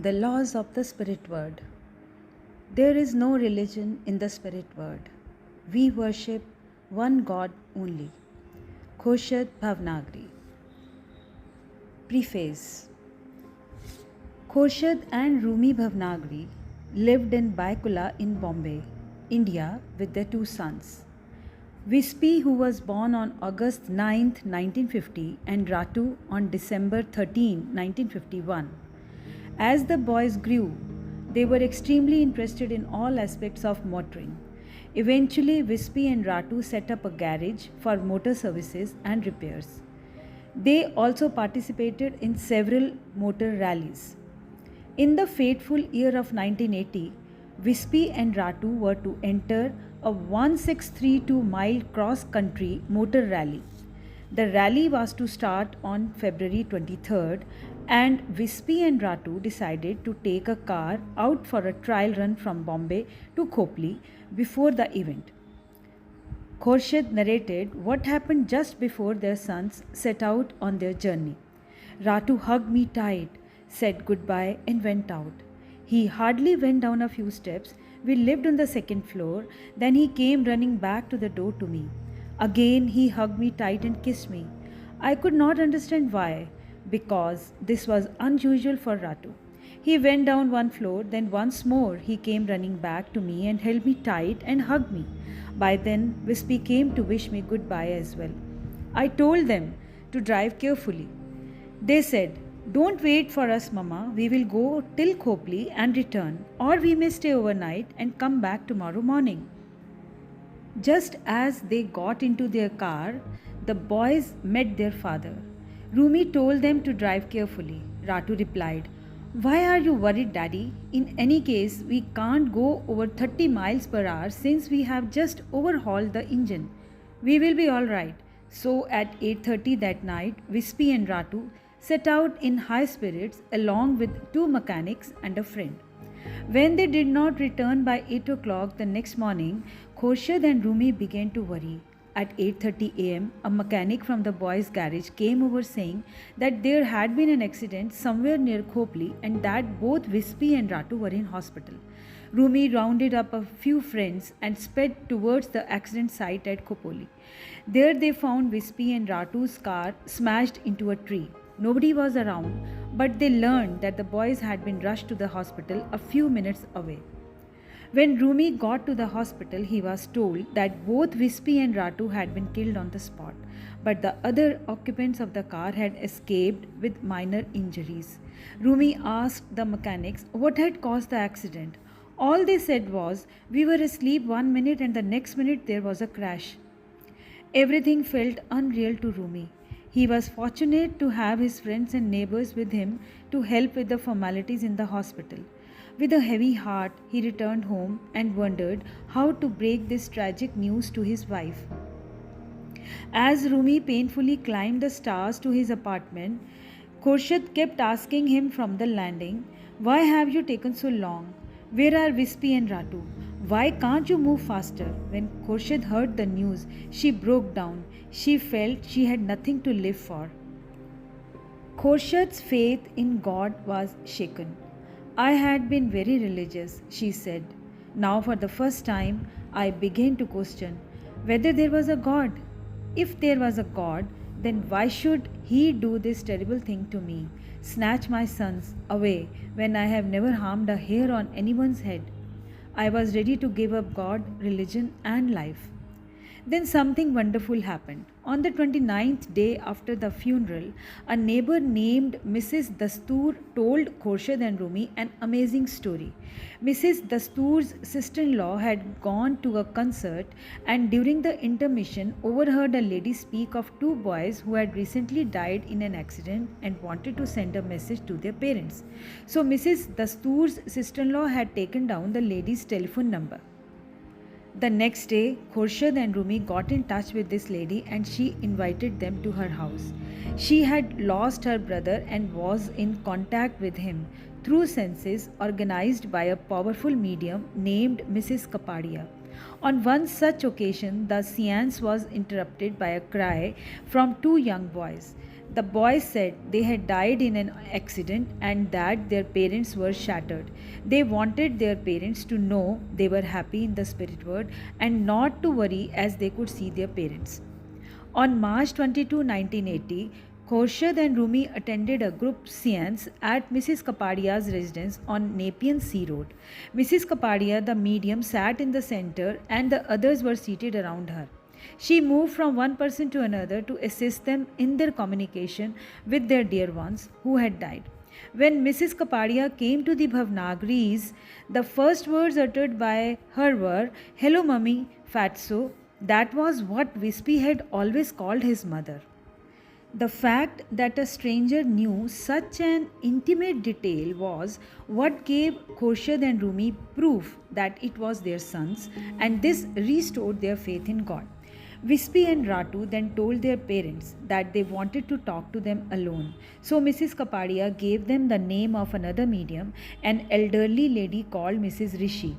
The laws of the spirit world. There is no religion in the spirit world. We worship one God only. Khorshid Bhavnagri. Preface. Khorshid and Rumi Bhavnagri lived in Baikula in Bombay, India, with their two sons. Wispy, who was born on August 9, 1950, and Ratu on December 13, 1951. As the boys grew, they were extremely interested in all aspects of motoring. Eventually, Wispy and Ratu set up a garage for motor services and repairs. They also participated in several motor rallies. In the fateful year of 1980, Wispy and Ratu were to enter a 1632-mile cross-country motor rally. The rally was to start on February 23rd, and Wispy and Ratu decided to take a car out for a trial run from Bombay to Khopoli before the event. Khorshid narrated what happened just before their sons set out on their journey. Ratu hugged me tight, said goodbye, and went out. He hardly went down a few steps. We lived on the second floor. Then he came running back to the door to me. Again, he hugged me tight and kissed me. I could not understand why, because this was unusual for Ratu. He went down one floor, then once more he came running back to me and held me tight and hugged me. By then, Wispy came to wish me goodbye as well. I told them to drive carefully. They said, "Don't wait for us, Mama. We will go till Khopoli and return, or we may stay overnight and come back tomorrow morning." Just as they got into their car, the boys met their father. Rumi told them to drive carefully. Ratu replied, "Why are you worried, Daddy? In any case, we can't go over 30 miles per hour since we have just overhauled the engine. We will be all right." So at 8:30 that night, Wispy and Ratu set out in high spirits along with two mechanics and a friend. When they did not return by 8 o'clock the next morning, Khorshid and Rumi began to worry. At 8:30 am, a mechanic from the boys' garage came over saying that there had been an accident somewhere near Khopoli and that both Wispy and Ratu were in hospital. Rumi rounded up a few friends and sped towards the accident site at Khopoli. There they found Wispy and Ratu's car smashed into a tree. Nobody was around, but they learned that the boys had been rushed to the hospital a few minutes away. When Rumi got to the hospital, he was told that both Wispy and Ratu had been killed on the spot, but the other occupants of the car had escaped with minor injuries. Rumi asked the mechanics what had caused the accident. All they said was, "We were asleep one minute and the next minute there was a crash." Everything felt unreal to Rumi. He was fortunate to have his friends and neighbors with him to help with the formalities in the hospital. With a heavy heart, he returned home and wondered how to break this tragic news to his wife. As Rumi painfully climbed the stairs to his apartment, Khorshid kept asking him from the landing, "Why have you taken so long? Where are Wispy and Ratu? Why can't you move faster?" When Khorshid heard the news, she broke down. She felt she had nothing to live for. Khorshid's faith in God was shaken. "I had been very religious," she said. "Now for the first time I began to question whether there was a God. If there was a God, then why should He do this terrible thing to me, snatch my sons away when I have never harmed a hair on anyone's head?" I was ready to give up God, religion, and life. Then something wonderful happened. On the 29th day after the funeral, a neighbor named Mrs. Dastoor told Khorshid and Rumi an amazing story. Mrs. Dastoor's sister-in-law had gone to a concert and during the intermission overheard a lady speak of two boys who had recently died in an accident and wanted to send a message to their parents. So Mrs. Dastoor's sister-in-law had taken down the lady's telephone number. The next day, Khorshid and Rumi got in touch with this lady and she invited them to her house. She had lost her brother and was in contact with him through senses organized by a powerful medium named Mrs. Kapadia. On one such occasion, the seance was interrupted by a cry from two young boys. The boys said they had died in an accident and that their parents were shattered. They wanted their parents to know they were happy in the spirit world and not to worry as they could see their parents. On March 22, 1980, Khorshid and Rumi attended a group seance at Mrs. Kapadia's residence on Nepean Sea Road. Mrs. Kapadia, the medium, sat in the center and the others were seated around her. She moved from one person to another to assist them in their communication with their dear ones who had died. When Mrs. Kapadia came to the Bhavnagris, the first words uttered by her were, "Hello, mummy, fatso." That was what Wispy had always called his mother. The fact that a stranger knew such an intimate detail was what gave Khorshid and Rumi proof that it was their sons, and this restored their faith in God. Wispy and Ratu then told their parents that they wanted to talk to them alone. So Mrs. Kapadia gave them the name of another medium, an elderly lady called Mrs. Rishi.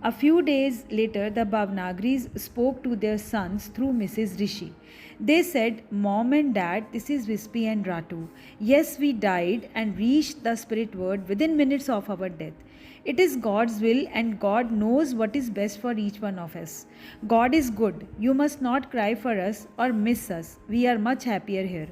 A few days later, the Bhavnagris spoke to their sons through Mrs. Rishi. They said, "Mom and Dad, this is Wispy and Ratu. Yes, we died and reached the spirit world within minutes of our death. It is God's will and God knows what is best for each one of us. God is good. You must not cry for us or miss us. We are much happier here.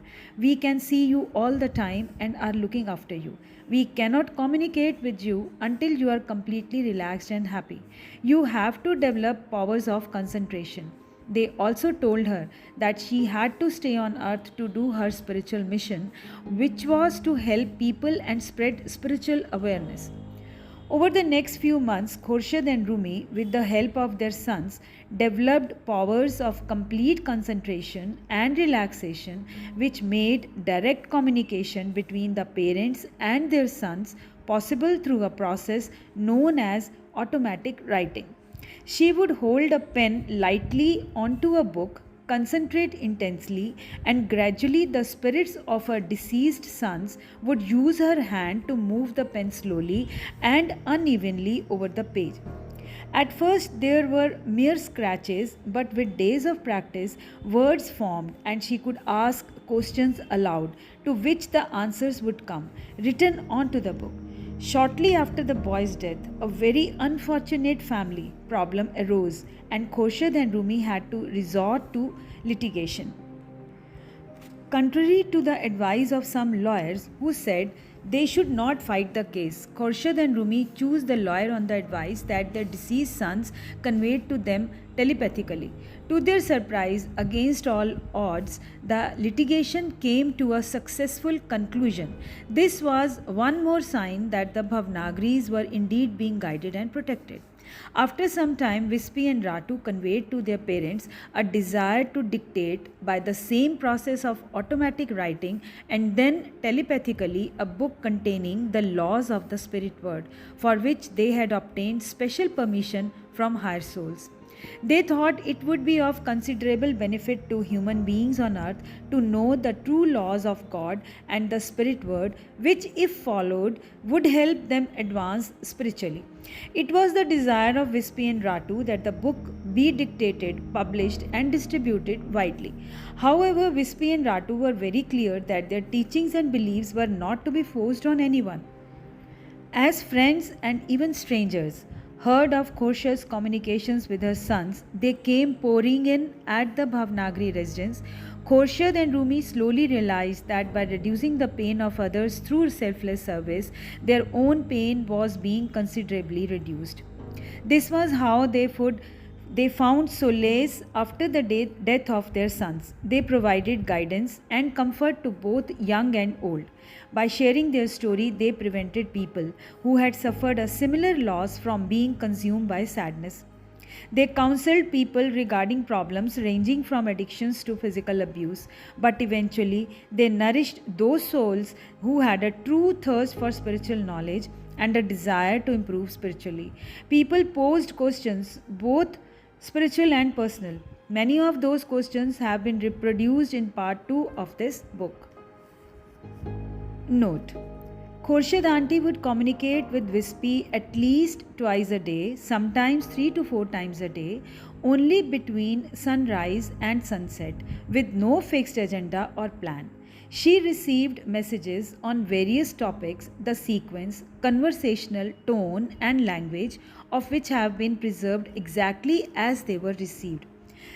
We can see you all the time and are looking after you. We cannot communicate with you until you are completely relaxed and happy. You have to develop powers of concentration." They also told her that she had to stay on earth to do her spiritual mission, which was to help people and spread spiritual awareness. Over the next few months, Khorshid and Rumi, with the help of their sons, developed powers of complete concentration and relaxation, which made direct communication between the parents and their sons possible through a process known as automatic writing. She would hold a pen lightly onto a book, concentrate intensely, and gradually the spirits of her deceased sons would use her hand to move the pen slowly and unevenly over the page. At first, there were mere scratches, but with days of practice, words formed and she could ask questions aloud, to which the answers would come, written onto the book. Shortly after the boy's death, a very unfortunate family problem arose and Khorshid and Rumi had to resort to litigation. Contrary to the advice of some lawyers who said they should not fight the case, Khorshid and Rumi chose the lawyer on the advice that their deceased sons conveyed to them telepathically. To their surprise, against all odds, the litigation came to a successful conclusion. This was one more sign that the Bhavnagris were indeed being guided and protected. After some time, Wispy and Ratu conveyed to their parents a desire to dictate by the same process of automatic writing and then telepathically a book containing the laws of the spirit world, for which they had obtained special permission from higher souls. They thought it would be of considerable benefit to human beings on earth to know the true laws of God and the spirit world, which, if followed, would help them advance spiritually. It was the desire of Wispy and Ratu that the book be dictated, published, and distributed widely. However, Wispy and Ratu were very clear that their teachings and beliefs were not to be forced on anyone. As friends and even strangers heard of Khorshid's communications with her sons, they came pouring in at the Bhavnagri residence. Khorshid and Rumi slowly realized that by reducing the pain of others through selfless service, their own pain was being considerably reduced. This was how they found solace after the death of their sons. They provided guidance and comfort to both young and old. By sharing their story, they prevented people who had suffered a similar loss from being consumed by sadness. They counseled people regarding problems ranging from addictions to physical abuse, but eventually they nourished those souls who had a true thirst for spiritual knowledge and a desire to improve spiritually. People posed questions, both spiritual and personal. Many of those questions have been reproduced in part 2 of this book. Note: Khorshid auntie would communicate with Wispy at least twice a day, sometimes 3 to 4 times a day, only between sunrise and sunset, with no fixed agenda or plan. She received messages on various topics, the sequence, conversational tone, and language of which have been preserved exactly as they were received.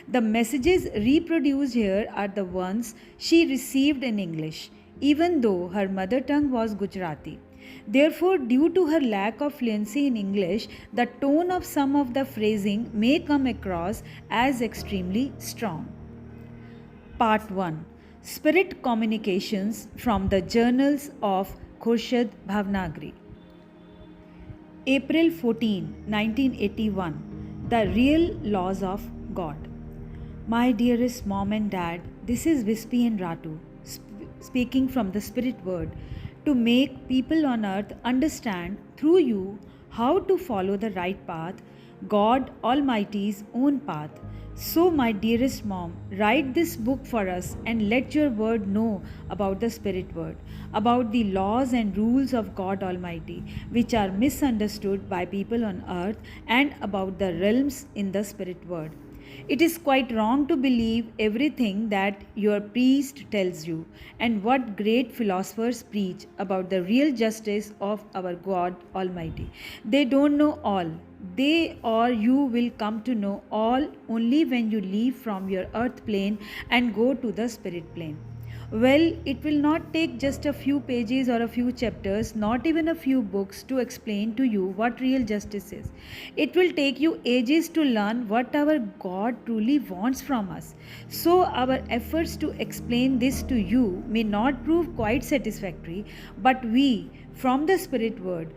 The messages reproduced here are the ones she received in English, even though her mother tongue was Gujarati. Therefore, due to her lack of fluency in English, the tone of some of the phrasing may come across as extremely strong. Part 1, Spirit Communications from the Journals of Khurshid Bhavnagri. April 14, 1981. The Real Laws of God. My dearest mom and dad, this is Wispy and Ratu speaking from the Spirit Word to make people on earth understand through you how to follow the right path, God Almighty's own path. So, my dearest mom, write this book for us and let your word know about the Spirit Word, about the laws and rules of God Almighty, which are misunderstood by people on earth, and about the realms in the Spirit Word. It is quite wrong to believe everything that your priest tells you, and what great philosophers preach about the real justice of our God Almighty. They don't know all. They or you will come to know all only when you leave from your earth plane and go to the spirit plane. Well, it will not take just a few pages or a few chapters, not even a few books, to explain to you what real justice is. It will take you ages to learn what our God truly wants from us. So, our efforts to explain this to you may not prove quite satisfactory, but we, from the Spirit Word,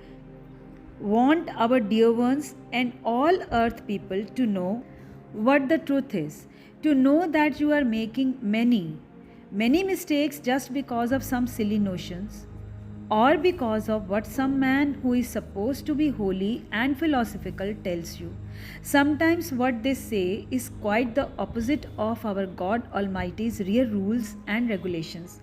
want our dear ones and all earth people to know what the truth is, to know that you are making many mistakes just because of some silly notions, or because of what some man who is supposed to be holy and philosophical tells you. Sometimes what they say is quite the opposite of our God Almighty's real rules and regulations.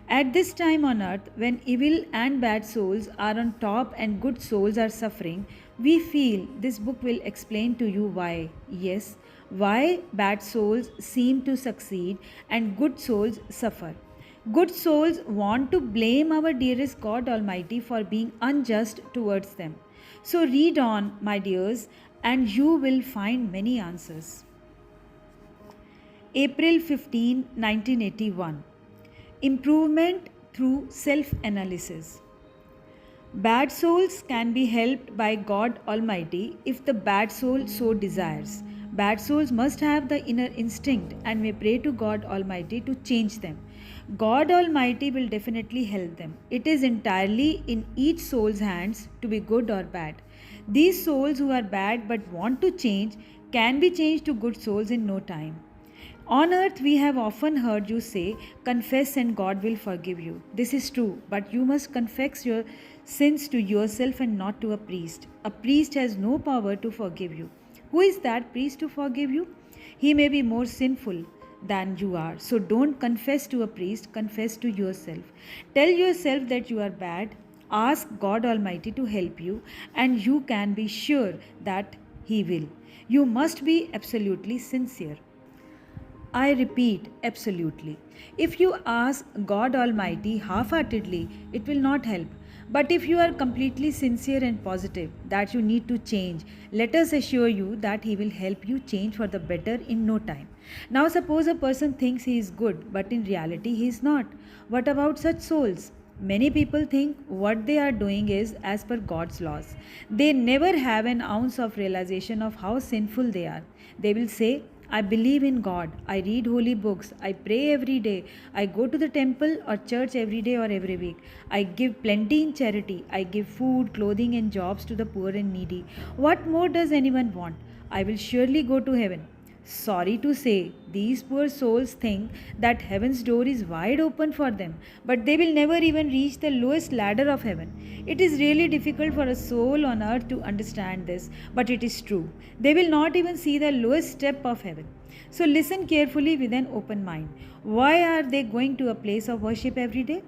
At this time on earth, when evil and bad souls are on top and good souls are suffering, we feel this book will explain to you why. Yes, why bad souls seem to succeed and good souls suffer. Good souls want to blame our dearest God Almighty for being unjust towards them. So read on, my dears, and you will find many answers. April 15, 1981. Improvement through self-analysis. Bad souls can be helped by God Almighty if the bad soul so desires. Bad souls must have the inner instinct and may pray to God Almighty to change them. God Almighty will definitely help them. It is entirely in each soul's hands to be good or bad. These souls who are bad but want to change can be changed to good souls in no time. On earth, we have often heard you say, confess and God will forgive you. This is true, but you must confess your sins to yourself and not to a priest. A priest has no power to forgive you. Who is that priest to forgive you? He may be more sinful than you are. So don't confess to a priest, confess to yourself. Tell yourself that you are bad. Ask God Almighty to help you, and you can be sure that He will. You must be absolutely sincere. I repeat, absolutely. If you ask God Almighty half-heartedly, it will not help. But if you are completely sincere and positive that you need to change, let us assure you that He will help you change for the better in no time. Now suppose a person thinks he is good, but in reality he is not. What about such souls? Many people think what they are doing is as per God's laws. They never have an ounce of realization of how sinful they are. They will say, I believe in God. I read holy books. I pray every day. I go to the temple or church every day or every week. I give plenty in charity. I give food, clothing, and jobs to the poor and needy. What more does anyone want? I will surely go to heaven. Sorry to say, these poor souls think that heaven's door is wide open for them, but they will never even reach the lowest ladder of heaven. It is really difficult for a soul on earth to understand this, but it is true. They will not even see the lowest step of heaven. So listen carefully with an open mind. Why are they going to a place of worship every day?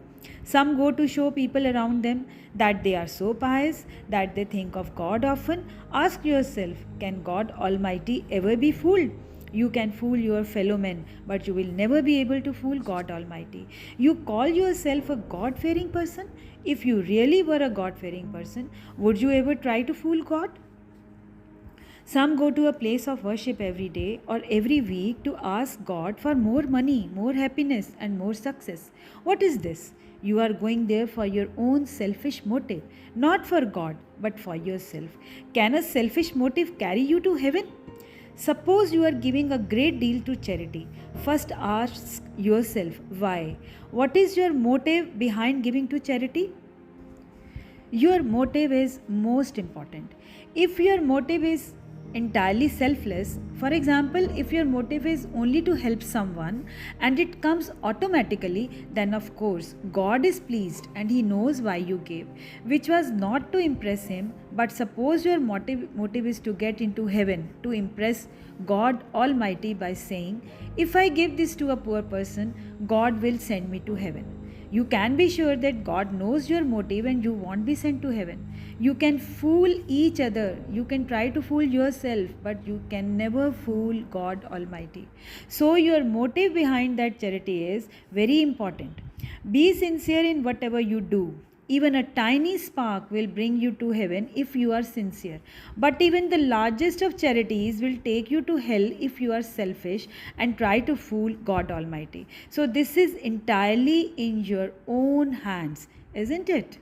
Some go to show people around them that they are so pious that they think of God often. Ask yourself, can God Almighty ever be fooled? You can fool your fellow men, but you will never be able to fool God Almighty. You call yourself a God fearing person? If you really were a God fearing person, would you ever try to fool God? Some go to a place of worship every day or every week to ask God for more money, more happiness, and more success. What is this? You are going there for your own selfish motive, not for God, but for yourself. Can a selfish motive carry you to heaven? Suppose you are giving a great deal to charity. First ask yourself why. What is your motive behind giving to charity? Your motive is most important. If your motive is entirely selfless, for example, if your motive is only to help someone and it comes automatically, then of course God is pleased and He knows why you gave, which was not to impress Him. But suppose your motive is to get into heaven, to impress God Almighty by saying, if I give this to a poor person, God will send me to heaven. You can be sure that God knows your motive and you won't be sent to heaven. You can fool each other, you can try to fool yourself, but you can never fool God Almighty. So, your motive behind that charity is very important. Be sincere in whatever you do. Even a tiny spark will bring you to heaven if you are sincere. But even the largest of charities will take you to hell if you are selfish and try to fool God Almighty. So, this is entirely in your own hands, isn't it?